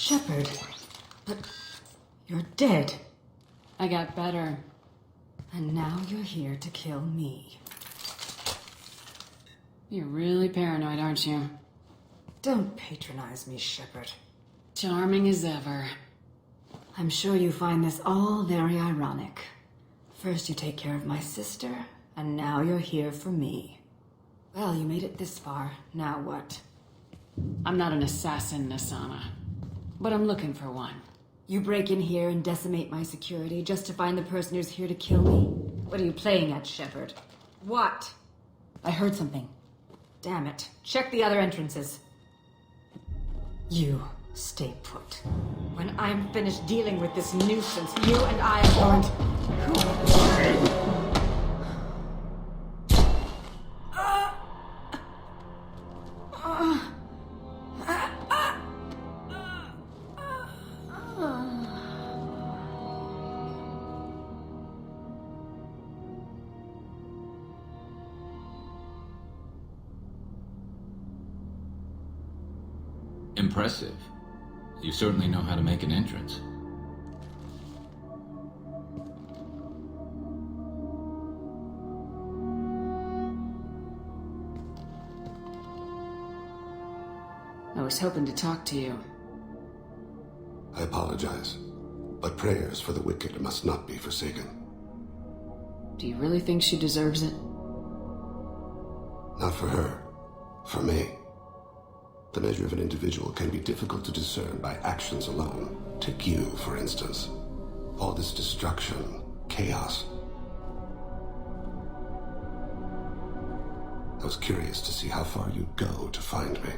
Shepard, but you're dead. I got better. And now you're here to kill me. You're really paranoid, aren't you? Don't patronize me, Shepard. Charming as ever. I'm sure you find this all very ironic. First you take care of my sister, and now you're here for me. Well, you made it this far. Now what? I'm not an assassin, Nasana. But I'm looking for one. You break in here and decimate my security just to find the person who's here to kill me? What are you playing at, Shepard? What? I heard something. Damn it. Check the other entrances. You stay put. When I'm finished dealing with this nuisance, you and I are going to... Impressive. You certainly know how to make an entrance. I was hoping to talk to you. I apologize, but prayers for the wicked must not be forsaken. Do you really think she deserves it? Not for her. For me. The measure of an individual can be difficult to discern by actions alone. Take you, for instance. All this destruction, chaos. I was curious to see how far you'd go to find me.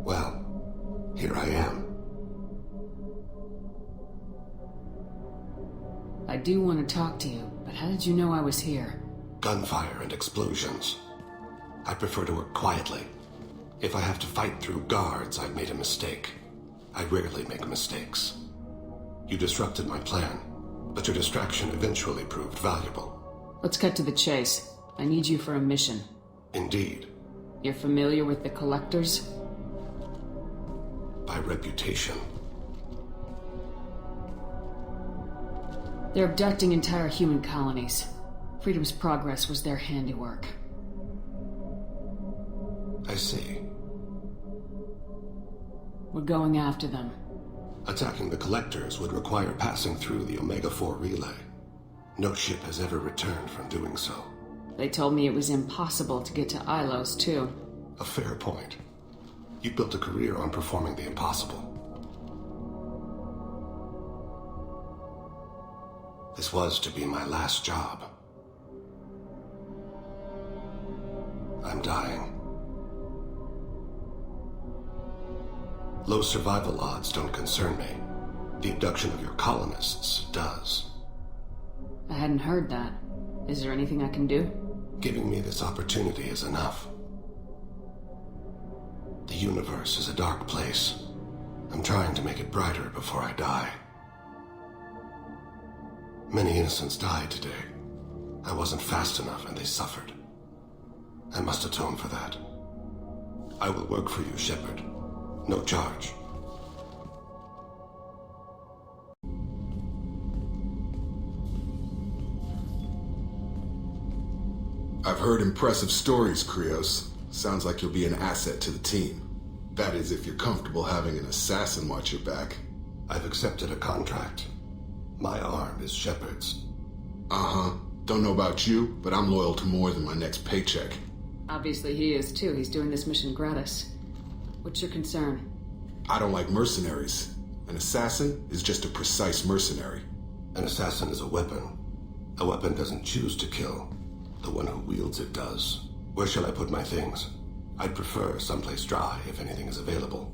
Well, here I am. I do want to talk to you, but how did you know I was here? Gunfire and explosions. I prefer to work quietly. If I have to fight through guards, I've made a mistake. I rarely make mistakes. You disrupted my plan, but your distraction eventually proved valuable. Let's cut to the chase. I need you for a mission. Indeed. You're familiar with the Collectors? By reputation. They're abducting entire human colonies. Freedom's Progress was their handiwork. I see. We're going after them. Attacking the Collectors would require passing through the Omega-4 relay. No ship has ever returned from doing so. They told me it was impossible to get to Ilos, too. A fair point. You built a career on performing the impossible. This was to be my last job. I'm dying. Low survival odds don't concern me. The abduction of your colonists does. I hadn't heard that. Is there anything I can do? Giving me this opportunity is enough. The universe is a dark place. I'm trying to make it brighter before I die. Many innocents died today. I wasn't fast enough and they suffered. I must atone for that. I will work for you, Shepard. No charge. I've heard impressive stories, Krios. Sounds like you'll be an asset to the team. That is, if you're comfortable having an assassin watch your back. I've accepted a contract. My arm is Shepard's. Uh-huh. Don't know about you, but I'm loyal to more than my next paycheck. Obviously he is, too. He's doing this mission gratis. What's your concern? I don't like mercenaries. An assassin is just a precise mercenary. An assassin is a weapon. A weapon doesn't choose to kill. The one who wields it does. Where shall I put my things? I'd prefer someplace dry if anything is available.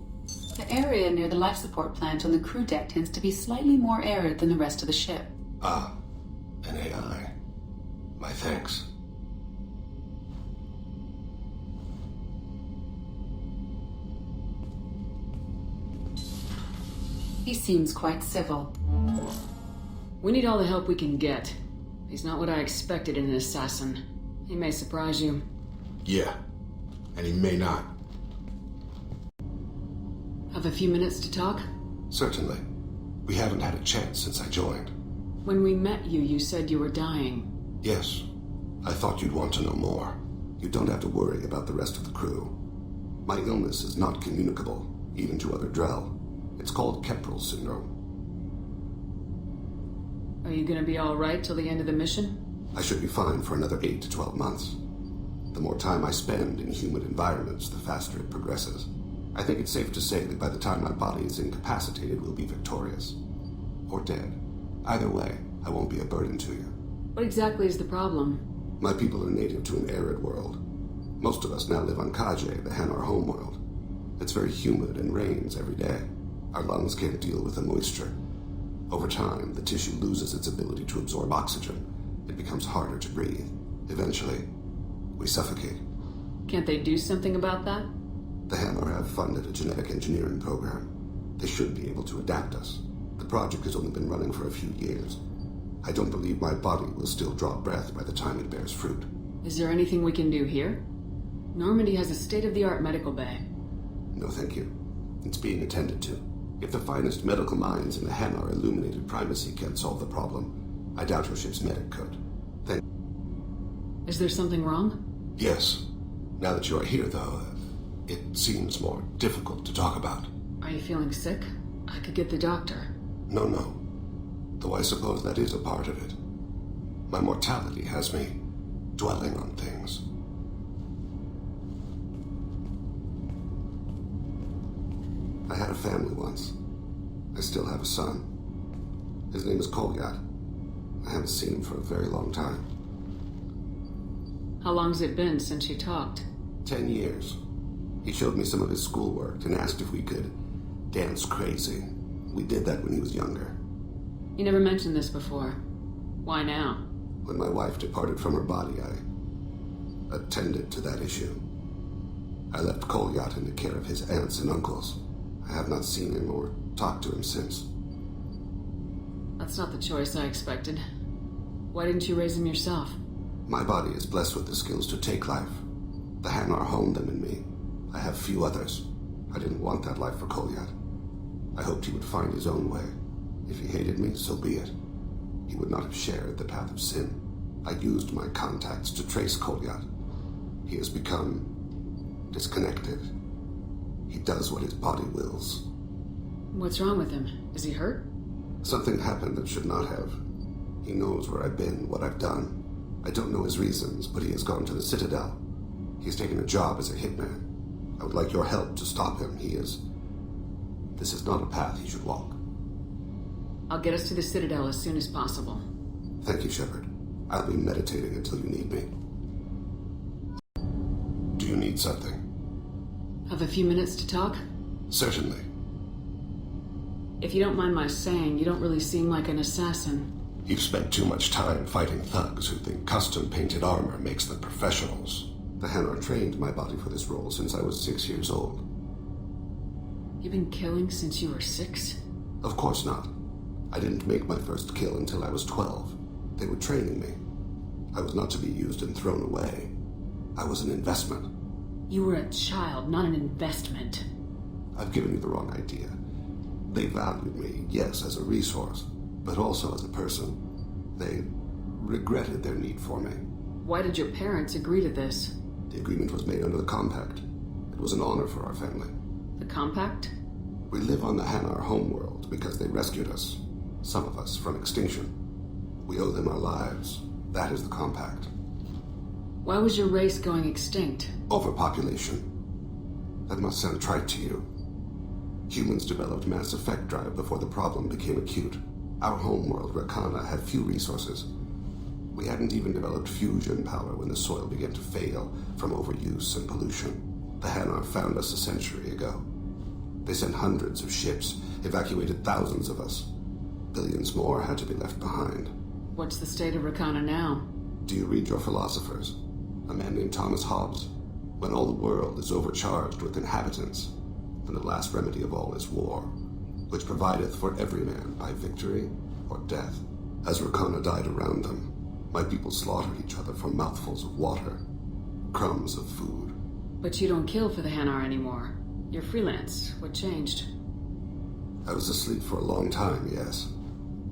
The area near the life support plant on the crew deck tends to be slightly more arid than the rest of the ship. Ah, an AI. My thanks. He seems quite civil. We need all the help we can get. He's not what I expected in an assassin. He may surprise you. Yeah, and he may not. Have a few minutes to talk? Certainly. We haven't had a chance since I joined. When we met you, you said you were dying. Yes. I thought you'd want to know more. You don't have to worry about the rest of the crew. My illness is not communicable, even to other Drell. It's called Keprel syndrome. Are you gonna be alright till the end of the mission? I should be fine for another 8 to 12 months. The more time I spend in humid environments, the faster it progresses. I think it's safe to say that by the time my body is incapacitated, we'll be victorious. Or dead. Either way, I won't be a burden to you. What exactly is the problem? My people are native to an arid world. Most of us now live on Kaje, the Hanar homeworld. It's very humid and rains every day. Our lungs can't deal with the moisture. Over time, the tissue loses its ability to absorb oxygen. It becomes harder to breathe. Eventually, we suffocate. Can't they do something about that? The Hanar have funded a genetic engineering program. They should be able to adapt us. The project has only been running for a few years. I don't believe my body will still draw breath by the time it bears fruit. Is there anything we can do here? Normandy has a state-of-the-art medical bay. No, thank you. It's being attended to. If the finest medical minds in the Hanar illuminated primacy can't solve the problem, I doubt your ship's medic could. Thank. Is there something wrong? Yes. Now that you are here, though, it seems more difficult to talk about. Are you feeling sick? I could get the doctor. No. Though I suppose that is a part of it. My mortality has me dwelling on things. I had a family once. I still have a son. His name is Kolyat. I haven't seen him for a very long time. How long's it been since you talked? 10 years. He showed me some of his schoolwork and asked if we could dance crazy. We did that when he was younger. You never mentioned this before. Why now? When my wife departed from her body, I attended to that issue. I left Kolyat in the care of his aunts and uncles. I have not seen him or talked to him since. That's not the choice I expected. Why didn't you raise him yourself? My body is blessed with the skills to take life. The Hanar honed them in me. I have few others. I didn't want that life for Kolyat. I hoped he would find his own way. If he hated me, so be it. He would not have shared the path of sin. I used my contacts to trace Kolyat. He has become disconnected. He does what his body wills. What's wrong with him? Is he hurt? Something happened that should not have. He knows where I've been, what I've done. I don't know his reasons, but he has gone to the Citadel. He's taken a job as a hitman. I would like your help to stop him. This is not a path he should walk. I'll get us to the Citadel as soon as possible. Thank you, Shepard. I'll be meditating until you need me. Do you need something? Have a few minutes to talk? Certainly. If you don't mind my saying, you don't really seem like an assassin. You've spent too much time fighting thugs who think custom-painted armor makes them professionals. The Hanar trained my body for this role since I was 6 years old. You've been killing since you were 6? Of course not. I didn't make my first kill until I was 12. They were training me. I was not to be used and thrown away. I was an investment. You were a child, not an investment. I've given you the wrong idea. They valued me, yes, as a resource, but also as a person. They regretted their need for me. Why did your parents agree to this? The agreement was made under the Compact. It was an honor for our family. The Compact? We live on the Hanar homeworld because they rescued us, some of us, from extinction. We owe them our lives. That is the Compact. Why was your race going extinct? Overpopulation. That must sound trite to you. Humans developed mass effect drive before the problem became acute. Our homeworld, Rakana, had few resources. We hadn't even developed fusion power when the soil began to fail from overuse and pollution. The Hanar found us a century ago. They sent hundreds of ships, evacuated thousands of us. Billions more had to be left behind. What's the state of Rakana now? Do you read your philosophers? A man named Thomas Hobbes. When all the world is overcharged with inhabitants, then the last remedy of all is war, which provideth for every man by victory or death. As Rakana died around them, my people slaughtered each other for mouthfuls of water, crumbs of food. But you don't kill for the Hanar anymore. You're freelance. What changed? I was asleep for a long time, yes.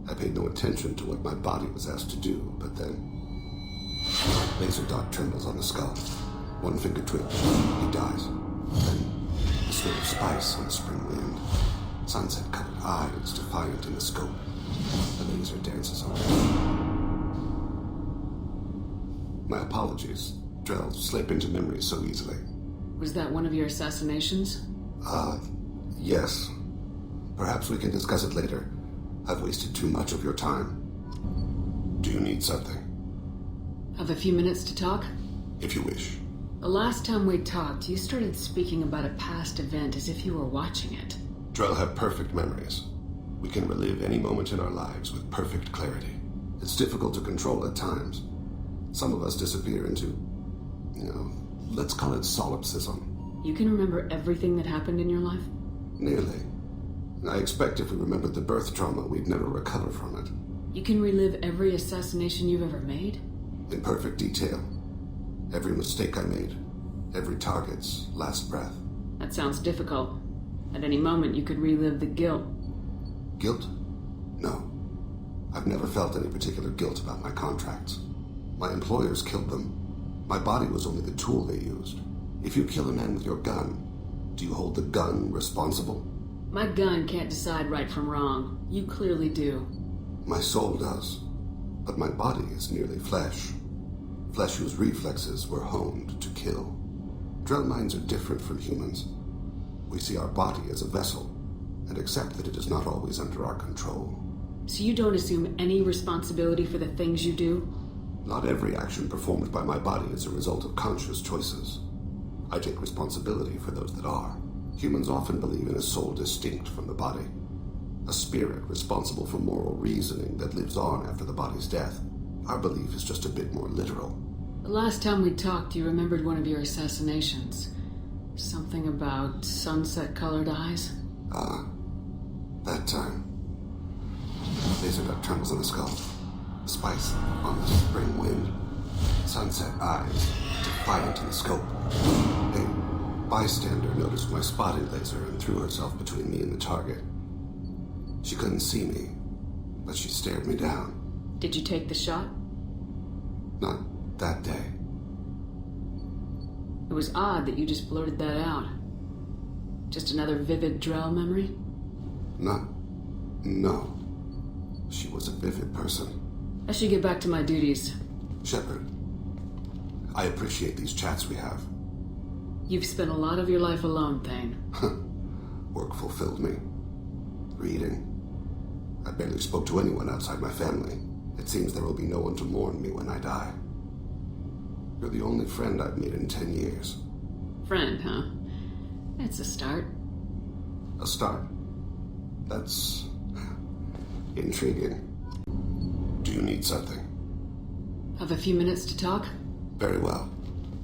I paid no attention to what my body was asked to do, but then... Laser dot trembles on the skull. One finger twitch. He dies. Then, a smell of spice on the spring wind. Sunset-colored eyes defiant in the scope. The laser dances on. My apologies. Drell slip into memory so easily. Was that one of your assassinations? Yes. Perhaps we can discuss it later. I've wasted too much of your time. Do you need something? Have a few minutes to talk? If you wish. The last time we talked, you started speaking about a past event as if you were watching it. Drell have perfect memories. We can relive any moment in our lives with perfect clarity. It's difficult to control at times. Some of us disappear into, let's call it solipsism. You can remember everything that happened in your life? Nearly. I expect if we remembered the birth trauma, we'd never recover from it. You can relive every assassination you've ever made? In perfect detail. Every mistake I made. Every target's last breath. That sounds difficult. At any moment, you could relive the guilt. Guilt? No. I've never felt any particular guilt about my contracts. My employers killed them. My body was only the tool they used. If you kill a man with your gun, do you hold the gun responsible? My gun can't decide right from wrong. You clearly do. My soul does. But my body is merely flesh. Flesh whose reflexes were honed to kill. Drell minds are different from humans. We see our body as a vessel, and accept that it is not always under our control. So you don't assume any responsibility for the things you do? Not every action performed by my body is a result of conscious choices. I take responsibility for those that are. Humans often believe in a soul distinct from the body. A spirit responsible for moral reasoning that lives on after the body's death. Our belief is just a bit more literal. The last time we talked, you remembered one of your assassinations. Something about sunset-colored eyes? That time. Laser dot trembles on the skull. Spice on the spring wind. Sunset eyes, defiant in the scope. A bystander noticed my spotting laser and threw herself between me and the target. She couldn't see me, but she stared me down. Did you take the shot? Not that day. It was odd that you just blurted that out. Just another vivid Drell memory? No. She was a vivid person. I should get back to my duties. Shepard, I appreciate these chats we have. You've spent a lot of your life alone, Thane. Work fulfilled me. Reading. I barely spoke to anyone outside my family. It seems there will be no one to mourn me when I die. You're the only friend I've made in 10 years. Friend, huh? It's a start. A start? That's... intriguing. Do you need something? Have a few minutes to talk? Very well.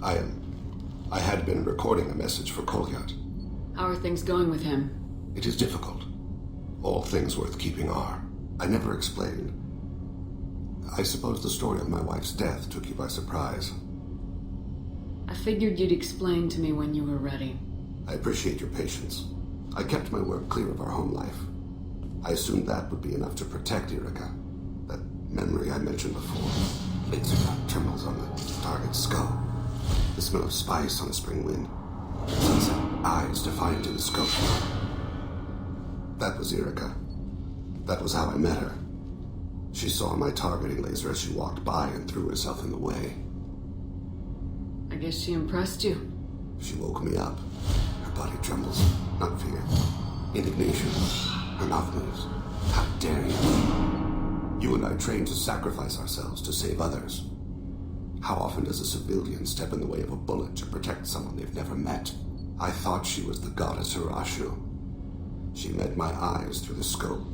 I had been recording a message for Kolyat. How are things going with him? It is difficult. All things worth keeping are. I never explained. I suppose the story of my wife's death took you by surprise. I figured you'd explain to me when you were ready. I appreciate your patience. I kept my work clear of our home life. I assumed that would be enough to protect Erica. That memory I mentioned before. Laser dot trembles on the target's skull. The smell of spice on the spring wind. Sunset eyes defiant in the scope. That was Erica. That was how I met her. She saw my targeting laser as she walked by and threw herself in the way. I guess she impressed you. She woke me up. Her body trembles. Not fear. Indignation. Her mouth moves. How dare you? You and I trained to sacrifice ourselves to save others. How often does a civilian step in the way of a bullet to protect someone they've never met? I thought she was the goddess Hirashu. She met my eyes through the scope,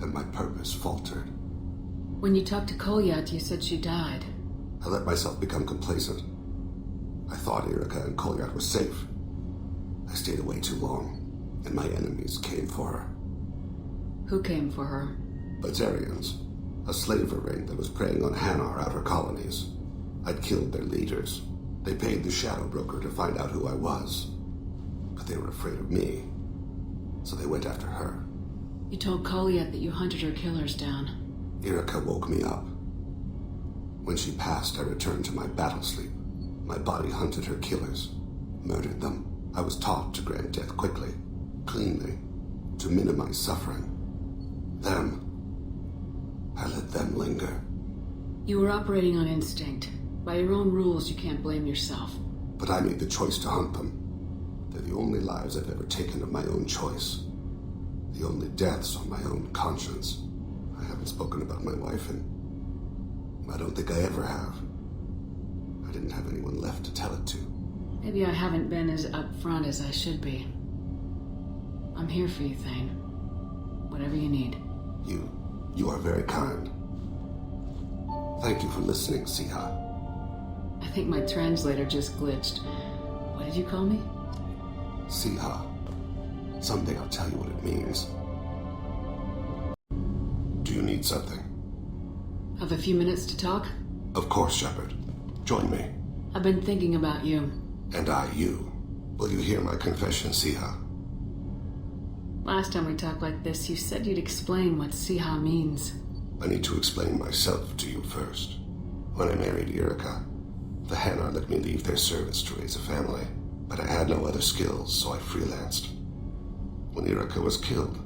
and my purpose faltered. When you talked to Kolyat, you said she died. I let myself become complacent. I thought Erica and Kolyat were safe. I stayed away too long, and my enemies came for her. Who came for her? Bazarians, a slaver ring that was preying on Hanar outer colonies. I'd killed their leaders. They paid the shadow broker to find out who I was. but they were afraid of me. So they went after her. You told Koliet that you hunted her killers down. Irika woke me up. When she passed, I returned to my battle sleep. My body hunted her killers, murdered them. I was taught to grant death quickly, cleanly, to minimize suffering. I let them linger. You were operating on instinct. By your own rules, you can't blame yourself. But I made the choice to hunt them. They're the only lives I've ever taken of my own choice. The only deaths on my own conscience. I haven't spoken about my wife, and I don't think I ever have. I didn't have anyone left to tell it to. Maybe I haven't been as upfront as I should be. I'm here for you, Thane. Whatever you need. You are very kind. Thank you for listening, Siha. I think my translator just glitched. What did you call me? Siha. Someday I'll tell you what it means. Do you need something? Have a few minutes to talk? Of course, Shepard. Join me. I've been thinking about you. And I, you. Will you hear my confession, Siha? Last time we talked like this, you said you'd explain what Siha means. I need to explain myself to you first. When I married Irika, the Hanar let me leave their service to raise a family, but I had no other skills, so I freelanced. When Irika was killed,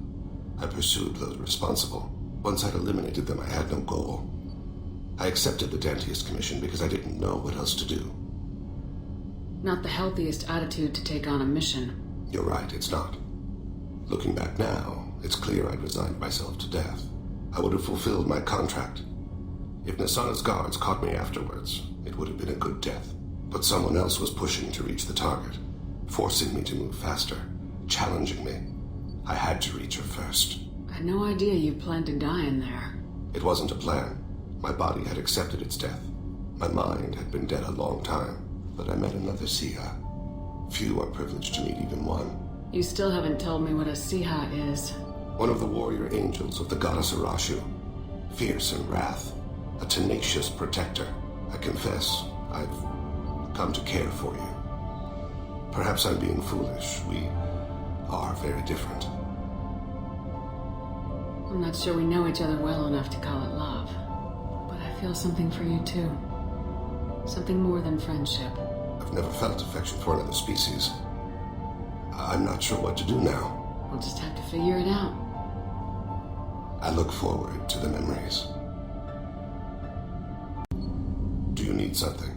I pursued those responsible. Once I'd eliminated them, I had no goal. I accepted the Dantiest Commission because I didn't know what else to do. Not the healthiest attitude to take on a mission. You're right, it's not. Looking back now, it's clear I'd resigned myself to death. I would have fulfilled my contract. If Nasana's guards caught me afterwards, it would have been a good death. But someone else was pushing to reach the target, forcing me to move faster, challenging me. I had to reach her first. I had no idea you planned to die in there. It wasn't a plan. My body had accepted its death. My mind had been dead a long time, but I met another Siha. Few are privileged to meet even one. You still haven't told me what a Siha is. One of the warrior angels of the goddess Arashu. Fierce in wrath. A tenacious protector. I confess, I've come to care for you. Perhaps I'm being foolish. We are very different. I'm not sure we know each other well enough to call it love. But I feel something for you too. Something more than friendship. I've never felt affection for another species. I'm not sure what to do now. We'll just have to figure it out. I look forward to the memories. Do you need something?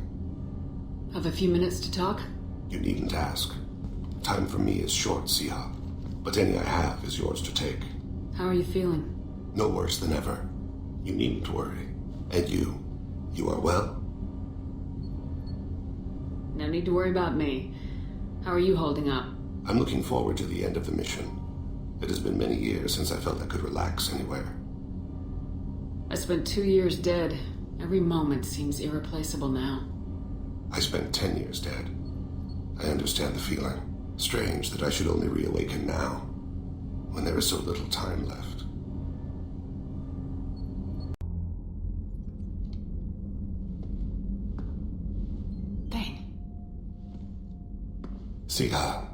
Have a few minutes to talk? You needn't ask. Time for me is short, Siha. But any I have is yours to take. How are you feeling? No worse than ever. You needn't worry. And you are well? No need to worry about me. How are you holding up? I'm looking forward to the end of the mission. It has been many years since I felt I could relax anywhere. I spent 2 years dead. Every moment seems irreplaceable now. I spent 10 years dead. I understand the feeling. Strange that I should only reawaken now, when there is so little time left. Thane. Siha,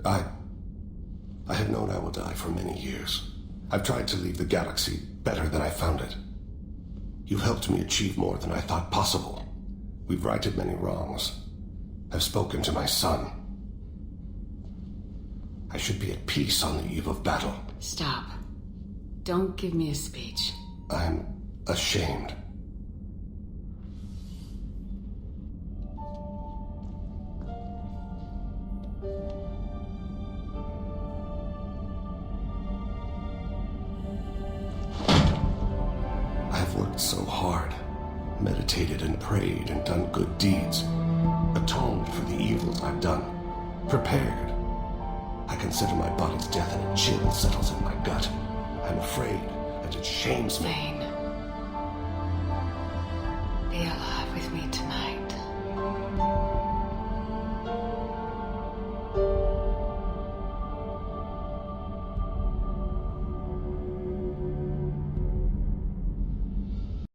I have known I will die for many years. I've tried to leave the galaxy better than I found it. You've helped me achieve more than I thought possible. We've righted many wrongs. I've spoken to my son. I should be at peace on the eve of battle. Stop. Don't give me a speech. I'm ashamed. I've worked so hard, meditated and prayed and done good deeds, atoned for the evils I've done, prepared. I consider my body's death and a chill settles in my gut. I'm afraid, and it shames me. Thane. Be alive with me tonight.